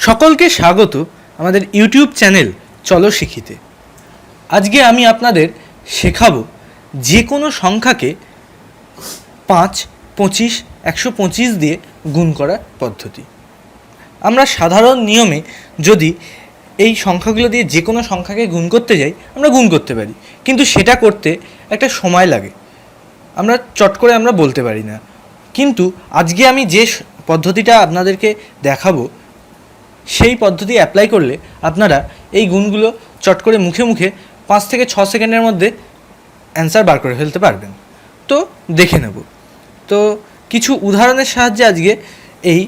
সকলকে স্বাগত আমাদের ইউটিউব চ্যানেল চলো শিখিতে। আজকে আমি আপনাদের শেখাবো যে কোনো সংখ্যাকে 5, 25, 125 দিয়ে গুণ করার পদ্ধতি। আমরা সাধারণ নিয়মে যদি এই সংখ্যাগুলো দিয়ে যে কোনো সংখ্যাকে গুণ করতে যাই আমরা গুণ করতে পারি, কিন্তু সেটা করতে একটা সময় লাগে, আমরা চট করে আমরা বলতে পারি না। কিন্তু আজকে আমি যে পদ্ধতিটা আপনাদেরকে দেখাবো সেই পদ্ধতি অ্যাপ্লাই করলে আপনারা এই গুণগুলো চট করে মুখে মুখে 5 থেকে 6 সেকেন্ডের মধ্যে অ্যান্সার বার করে ফেলতে পারবেন। তো দেখে নেব। তো কিছু উদাহরণের সাহায্যে আজকে এই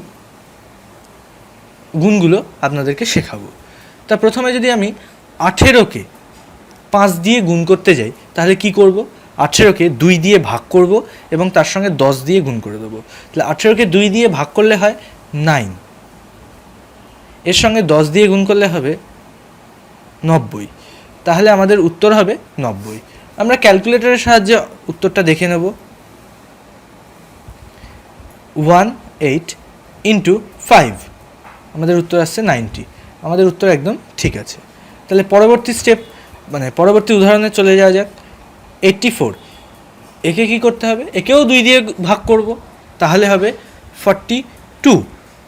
গুণগুলো আপনাদেরকে শেখাবো। তা প্রথমে যদি আমি 18কে 5 দিয়ে গুণ করতে যাই তাহলে কি করব? 18কে 2 দিয়ে ভাগ করব এবং তার সঙ্গে 10 দিয়ে গুণ করে দেবো। তাহলে 18কে 2 দিয়ে ভাগ করলে হয় 9, এর সঙ্গে 10 দিয়ে গুণ করলে হবে 90। তাহলে আমাদের উত্তর হবে 90। আমরা ক্যালকুলেটরের সাহায্যে উত্তরটা দেখে নেব। 18 ইন্টু 5, আমাদের উত্তর আসছে 90। আমাদের উত্তর একদম ঠিক আছে। তাহলে পরবর্তী স্টেপ পরবর্তী উদাহরণে চলে যাওয়া যাক। 84, একে কি করতে হবে? একেও 2 দিয়ে ভাগ করব, তাহলে হবে 42।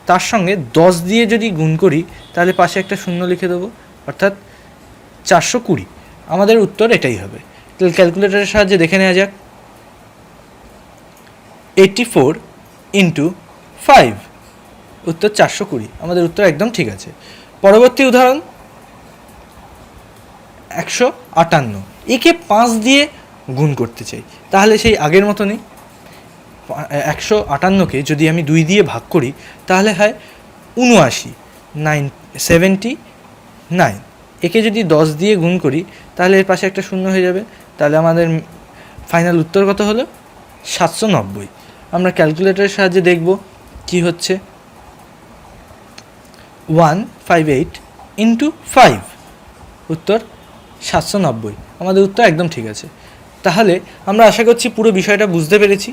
তার সঙ্গে 10 দিয়ে যদি গুণ করি তাহলে পাশে একটা শূন্য লিখে দেবো, অর্থাৎ 420। আমাদের উত্তর এটাই হবে। তাহলে ক্যালকুলেটরের সাহায্যে দেখে নেওয়া যাক। 84 ইন্টু 5, উত্তর 420। আমাদের উত্তর একদম ঠিক আছে। পরবর্তী উদাহরণ 158, একে 5 দিয়ে গুণ করতে চাই, তাহলে সেই আগের মতনই 158কে যদি আমি 2 দিয়ে ভাগ করি তাহলে হয় 79। একে যদি 10 দিয়ে গুণ করি তাহলে এর পাশে একটা শূন্য হয়ে যাবে। তাহলে আমাদের ফাইনাল উত্তর কত হলো? 790। আমরা ক্যালকুলেটরের সাহায্যে দেখব কি হচ্ছে। 158 ইন্টু 5, উত্তর 790। আমাদের উত্তর একদম ঠিক আছে। তাহলে আমরা আশা করছি পুরো বিষয়টা বুঝতে পেরেছি।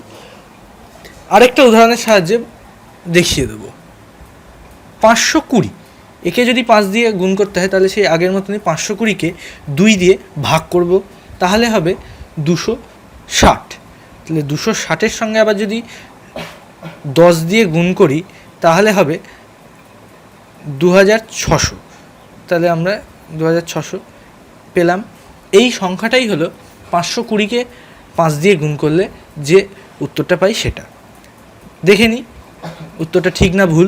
আরেকটা উদাহরণের সাহায্যে দেখিয়ে দেব। 520, একে যদি 5 দিয়ে গুণ করতে হয় তাহলে সেই আগের মতনই 520কে 2 দিয়ে ভাগ করব, তাহলে হবে 260। তাহলে 260-এর সঙ্গে আবার যদি 10 দিয়ে গুণ করি তাহলে হবে 2600। তাহলে আমরা 2600 পেলাম। এই সংখ্যাটাই হলো 520কে 5 দিয়ে গুণ করলে যে উত্তরটা পাই সেটা। দেখে নিই উত্তরটা ঠিক না ভুল।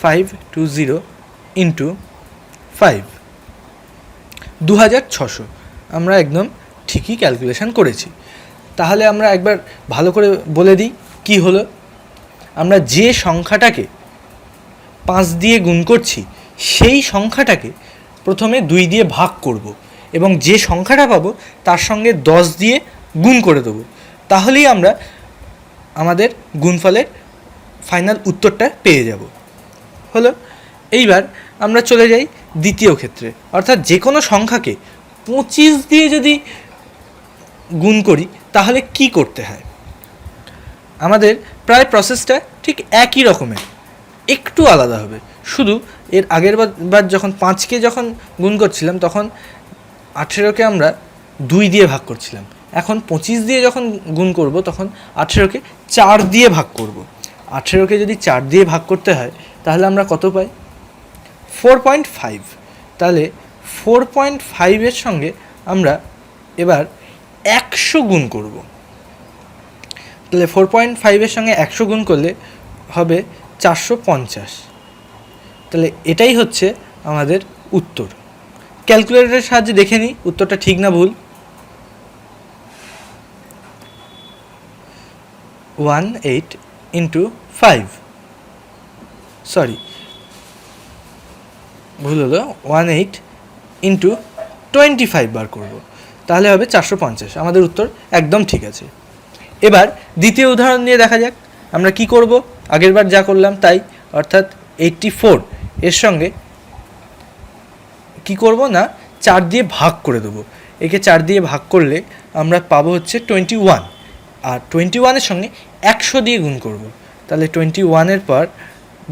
520 ইন্টু 5, 2600। আমরা একদম ঠিকই ক্যালকুলেশন করেছি। তাহলে আমরা একবার ভালো করে বলে দিই কি হলো। আমরা যে সংখ্যাটাকে 5 দিয়ে গুণ করছি সেই সংখ্যাটাকে প্রথমে 2 দিয়ে ভাগ করব এবং যে সংখ্যাটা পাবো তার সঙ্গে 10 দিয়ে গুণ করে দেবো, তাহলেই আমরা আমাদের গুণফলের ফাইনাল উত্তরটা পেয়ে যাব। হলো। এইবার আমরা চলে যাই দ্বিতীয় ক্ষেত্রে, অর্থাৎ যে কোনো সংখ্যাকে 25 দিয়ে যদি গুণ করি তাহলে কি করতে হয়। আমাদের প্রায় প্রসেসটা ঠিক একই রকমের, একটু আলাদা হবে। শুধু এর আগের বার যখন 5কে যখন গুণ করছিলাম তখন 18কে আমরা 2 দিয়ে ভাগ করছিলাম। এখন 25 দিয়ে যখন গুণ করব তখন 18কে 4 দিয়ে ভাগ করব। 18কে যদি 4 দিয়ে ভাগ করতে হয় তাহলে আমরা কত পাই? 4.5। তাহলে 4.5-এর সঙ্গে আমরা এবার 100 গুণ করব। তাহলে 4.5-এর সঙ্গে 100 গুণ করলে হবে 450। তাহলে এটাই হচ্ছে আমাদের উত্তর। ক্যালকুলেটরের সাহায্যে দেখে নিই উত্তরটা ঠিক না ভুল। 18 ইন্টু 5, সরি ভুল হলো, 18 ইন্টু 25 বার করব, তাহলে হবে 450। আমাদের উত্তর একদম ঠিক আছে। এবার দ্বিতীয় উদাহরণ নিয়ে দেখা যাক আমরা কি করব। আগেরবার যা করলাম তাই, অর্থাৎ 84 এর সঙ্গে কি করব না 4 দিয়ে ভাগ করে দেবো। একে 4 দিয়ে ভাগ করলে আমরা পাবো হচ্ছে 21, আর 21-এর সঙ্গে 100 দিয়ে গুণ করব। তাহলে 21-এর পর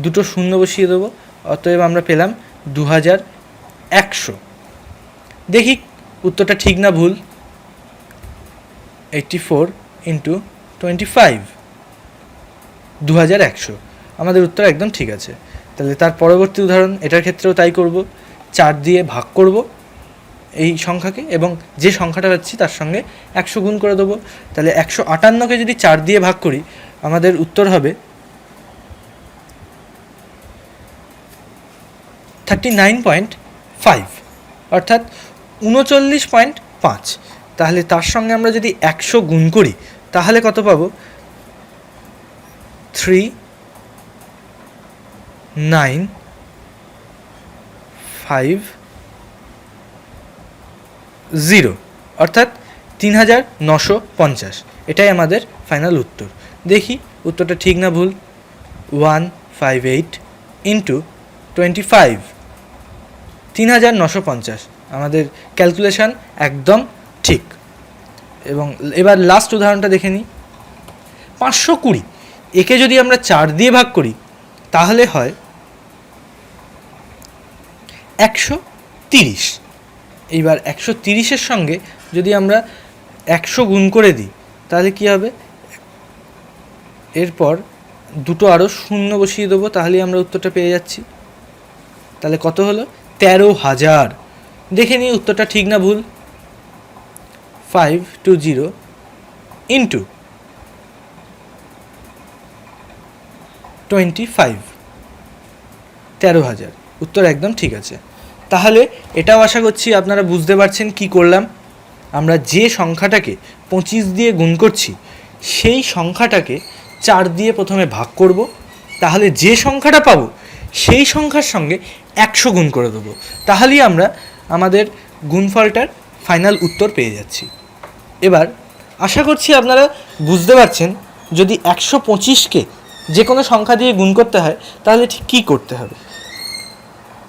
দুটো শূন্য বসিয়ে দেবো, অতএব আমরা পেলাম 2100। দেখি উত্তরটা ঠিক না ভুল। 84 ইন্টু 25, 2100। আমাদের উত্তর একদম ঠিক আছে। তাহলে তার পরবর্তী উদাহরণ, এটার ক্ষেত্রেও তাই করব। 4 দিয়ে ভাগ করব এই সংখ্যাকে এবং যে সংখ্যাটা পাচ্ছি তার সঙ্গে 100 গুণ করে দেবো। তাহলে 158কে যদি 4 দিয়ে ভাগ করি আমাদের উত্তর হবে 39.5, অর্থাৎ 39.5। তাহলে তার সঙ্গে আমরা যদি 100 গুণ করি তাহলে কত পাবো? 3950, অর্থাৎ 3950। এটাই আমাদের ফাইনাল উত্তর। দেখি উত্তরটা ঠিক না ভুল। 158 ইন্টু 25, 3950। আমাদের ক্যালকুলেশান একদম ঠিক। এবং এবার লাস্ট উদাহরণটা দেখে নিই। 520, একে যদি আমরা 4 দিয়ে ভাগ করি তাহলে হয় 130। এইবার 130-এর সঙ্গে যদি আমরা 100 গুণ করে দিই তাহলে কি হবে? এরপর দুটো আরও শূন্য বসিয়ে দেবো, তাহলেই আমরা উত্তরটা পেয়ে যাচ্ছি। তাহলে কত হলো? 13,000। দেখে নিই উত্তরটা ঠিক না ভুল। 520 ইন্টু 25, 13,000। উত্তর একদম ঠিক আছে। তাহলে এটাও আশা করছি আপনারা বুঝতে পারছেন কি করলাম। আমরা যে সংখ্যাটাকে 25 দিয়ে গুণ করছি সেই সংখ্যাটাকে 4 দিয়ে প্রথমে ভাগ করব, তাহলে যে সংখ্যাটা পাবো সেই সংখ্যার সঙ্গে 100 গুণ করে দেবো, তাহলেই আমরা আমাদের গুণফলটার ফাইনাল উত্তর পেয়ে যাচ্ছি। এবার আশা করছি আপনারা বুঝতে পারছেন যদি 125কে যে কোনো সংখ্যা দিয়ে গুণ করতে হয় তাহলে ঠিক কী করতে হবে।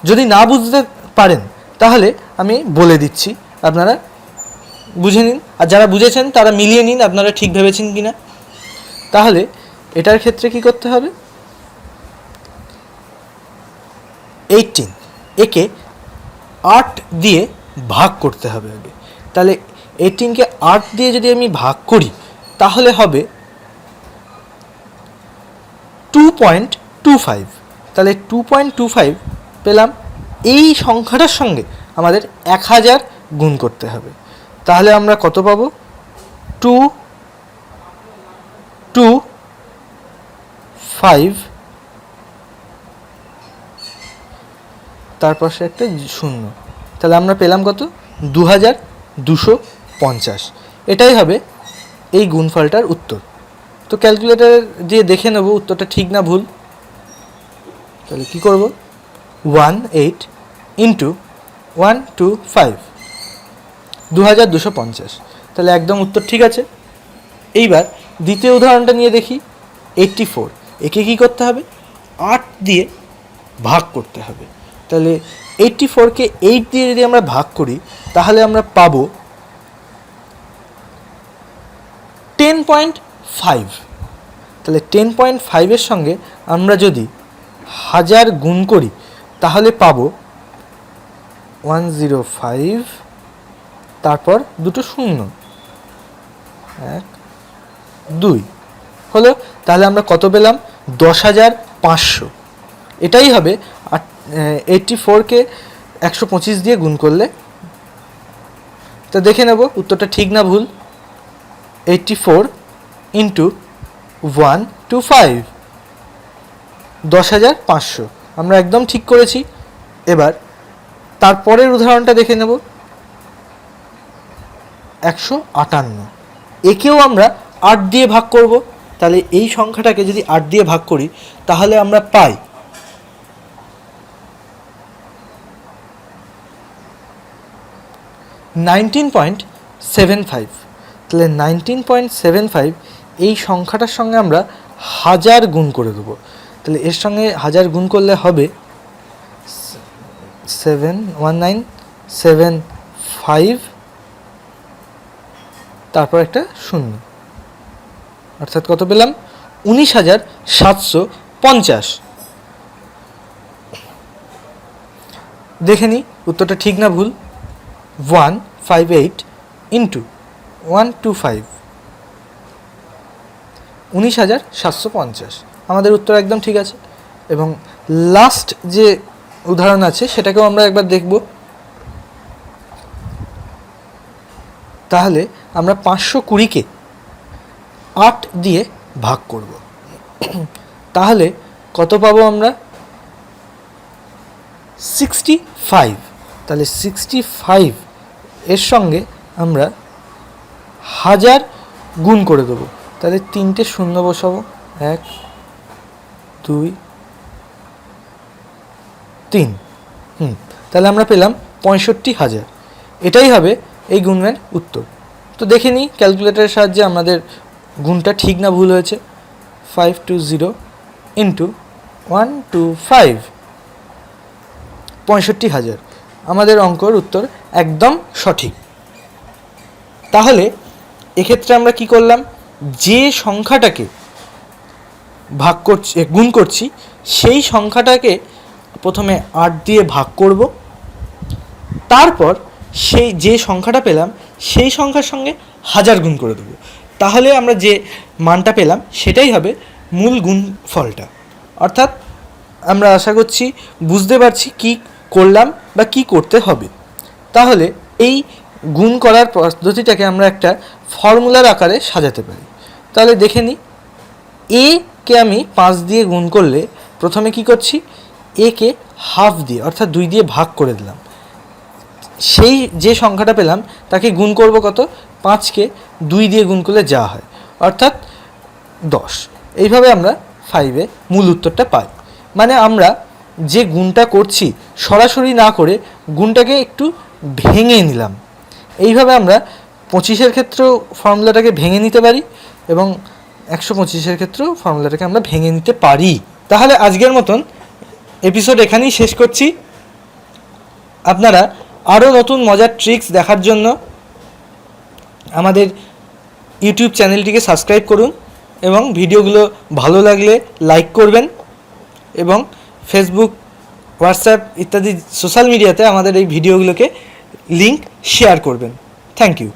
যদি না বুঝতে পারেন তাহলে আমি বলে দিচ্ছি, আপনারা বুঝে নিন, আর যারা বুঝেছেন তারা মিলিয়ে নিন আপনারা ঠিক ভেবেছেন কি না। তাহলে এটার ক্ষেত্রে কি করতে হবে? 18, একে 8 দিয়ে ভাগ করতে হবে আগে। তাহলে 18কে 8 দিয়ে যদি আমি ভাগ করি তাহলে হবে 2.25। তাহলে 2.25 পেলাম। এই সংখ্যাটার সঙ্গে আমাদের 1000 গুণ করতে হবে, তাহলে আমরা কত পাবো? 225, তারপর সে একটা শূন্য, তাহলে আমরা পেলাম কত? 2250। এটাই হবে এই গুণফলটার উত্তর। তো ক্যালকুলেটর দিয়ে দেখে নেব উত্তরটা ঠিক না ভুল। তাহলে কী করব? 18 ইন্টু 125, 2250। তাহলে একদম উত্তর ঠিক আছে। এইবার দ্বিতীয় উদাহরণটা নিয়ে দেখি। 84, একে কী করতে হবে? 8 দিয়ে ভাগ করতে হবে। তাহলে 84কে 8 দিয়ে যদি আমরা ভাগ করি তাহলে আমরা পাবো 10.5। তাহলে 10.5-এর সঙ্গে আমরা যদি 1000 গুণ করি তাহলে পাবো 105, তারপর দুটো শূন্য, 1 2 হলো। তাহলে আমরা কত পেলাম? 10,500। এটাই হবে 84কে 125 দিয়ে গুণ করলে। তো দেখে নেব উত্তরটা ঠিক না ভুল। 84 ইন্টু 125, 10,500। আমরা একদম ঠিক করেছি। এবার তারপরের উদাহরণটা দেখে নেব। 158, একেও আমরা 8 দিয়ে ভাগ করব। তাহলে এই সংখ্যাটাকে যদি 8 দিয়ে ভাগ করি তাহলে আমরা পাই 19.75। তাহলে 19.75 এই সংখ্যাটার সঙ্গে আমরা 1000 গুণ করে দেবো। তাহলে এর সঙ্গে 1000 গুণ করলে হবে 71975, তারপর একটা শূন্য, অর্থাৎ কত পেলাম? 19,750। দেখে নিই উত্তরটা ঠিক না ভুল। 158 ইন্টু 125 19,750। আমাদের উত্তর একদম ঠিক আছে। এবং লাস্ট যে উদাহরণ আছে সেটাকেও আমরা একবার দেখব। তাহলে আমরা 520কে 8 দিয়ে ভাগ করব। তাহলে কত পাবো আমরা? 65। তাহলে 65 এর সঙ্গে আমরা 1000 গুণ করে দেবো। তাহলে 3টে শূন্য বসাবো, 1 2 3। তাহলে আমরা পেলাম 65,000। এটাই হবে এই গুণের উত্তর। তো দেখে নিই ক্যালকুলেটরের সাহায্যে আমাদের গুণটা ঠিক না ভুল হয়েছে। 520 ইন্টু 125 65,000। আমাদের অঙ্কর উত্তর একদম সঠিক। তাহলে এক্ষেত্রে আমরা কি করলাম? যে সংখ্যাটাকে ভাগ করছি, গুণ করছি, সেই সংখ্যাটাকে প্রথমে 8 দিয়ে ভাগ করব, তারপর সেই যে সংখ্যাটা পেলাম সেই সংখ্যার সঙ্গে 1000 গুণ করে দেবো। তাহলে আমরা যে মানটা পেলাম সেটাই হবে মূল গুণফলটা। অর্থাৎ আমরা আশা করছি বুঝতে পারছি কি করলাম বা কি করতে হবে। তাহলে এই গুণ করার পদ্ধতিটাকে আমরা একটা ফর্মুলার আকারে সাজাতে পারি। তাহলে দেখে নিই, এ কে আমি 5 দিয়ে গুণ করলে প্রথমে কি করছি? এ কে হাফ দিয়ে অর্থাৎ 2 দিয়ে ভাগ করে দিলাম। সেই যে সংখ্যাটা পেলাম তাকে গুণ করব কত? 5কে 2 দিয়ে গুণ করলে যা হয়, অর্থাৎ 10। এইভাবে আমরা 5-এ মূল উত্তরটা পাই। মানে আমরা যে গুণটা করছি সরাসরি না করে গুণটাকে একটু ভেঙে নিলাম। এইভাবে আমরা 25-এর ক্ষেত্রেও ফর্মুলাটাকে ভেঙে নিতে পারি এবং 125-এর ক্ষেত্রেও ফর্মুলাটাকে আমরা ভেঙে নিতে পারি। তাহলে আজকের মতন এপিসোড এখানেই শেষ করছি। আপনারা আরও নতুন মজার ট্রিক্স দেখার জন্য আমাদের ইউটিউব চ্যানেলটিকে সাবস্ক্রাইব করুন এবং ভিডিওগুলো ভালো লাগলে লাইক করবেন এবং ফেসবুক, হোয়াটসঅ্যাপ ইত্যাদি সোশ্যাল মিডিয়াতে আমাদের এই ভিডিওগুলোকে লিংক শেয়ার করবেন। Thank you.